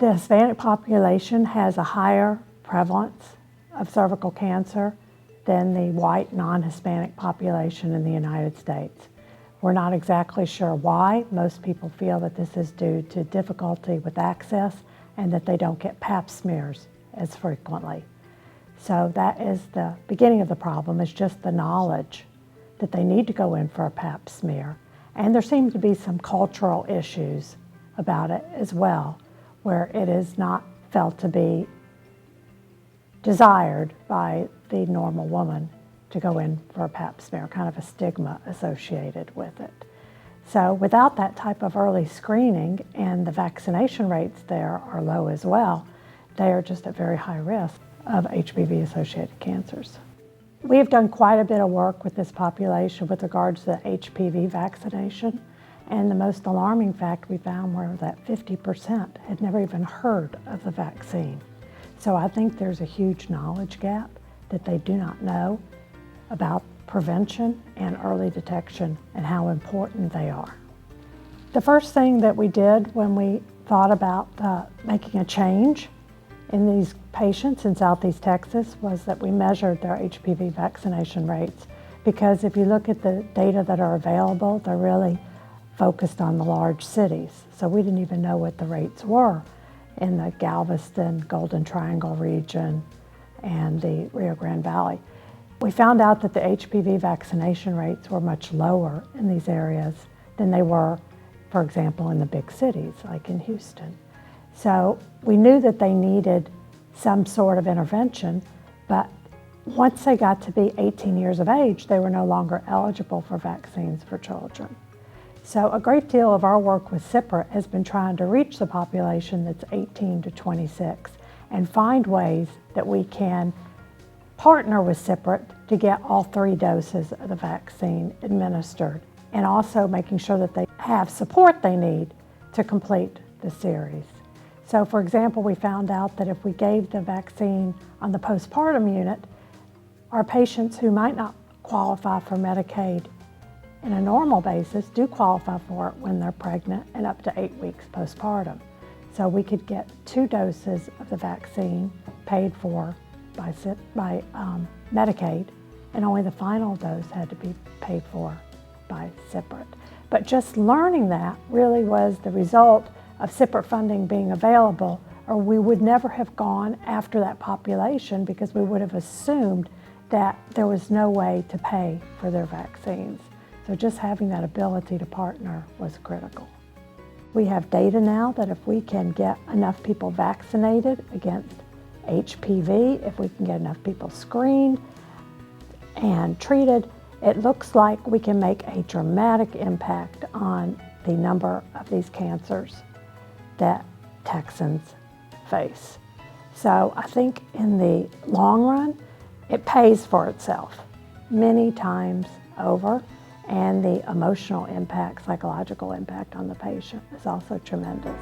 The Hispanic population has a higher prevalence of cervical cancer than the white non-Hispanic population in the United States. We're not exactly sure why. Most people feel that this is due to difficulty with access and that they don't get Pap smears as frequently. So that is the beginning of the problem, is just the knowledge that they need to go in for a Pap smear. And there seem to be some cultural issues about it as well, where it is not felt to be desired by the normal woman to go in for a Pap smear, kind of a stigma associated with it. So without that type of early screening, and the vaccination rates there are low as well, they are just at very high risk of HPV-associated cancers. We have done quite a bit of work with this population with regards to the HPV vaccination, and the most alarming fact we found were that 50% had never even heard of the vaccine. So I think there's a huge knowledge gap that they do not know about prevention and early detection and how important they are. The first thing that we did when we thought about making a change in these patients in Southeast Texas was that we measured their HPV vaccination rates, because if you look at the data that are available, they're really focused on the large cities. So we didn't even know what the rates were in the Galveston, Golden Triangle region, and the Rio Grande Valley. We found out that the HPV vaccination rates were much lower in these areas than they were, for example, in the big cities like in Houston. So we knew that they needed some sort of intervention, but once they got to be 18 years of age, they were no longer eligible for vaccines for children. So a great deal of our work with CPRIT has been trying to reach the population that's 18 to 26 and find ways that we can partner with CPRIT to get all 3 doses of the vaccine administered, and also making sure that they have support they need to complete the series. So for example, we found out that if we gave the vaccine on the postpartum unit, our patients who might not qualify for Medicaid in a normal basis do qualify for it when they're pregnant and up to 8 weeks postpartum. So we could get 2 doses of the vaccine paid for by Medicaid, and only the final dose had to be paid for by CPRIT. But just learning that really was the result of CPRIT funding being available, or we would never have gone after that population because we would have assumed that there was no way to pay for their vaccines. So just having that ability to partner was critical. We have data now that if we can get enough people vaccinated against HPV, if we can get enough people screened and treated, it looks like we can make a dramatic impact on the number of these cancers that Texans face. So I think in the long run, it pays for itself many times over, and the emotional impact, psychological impact on the patient is also tremendous.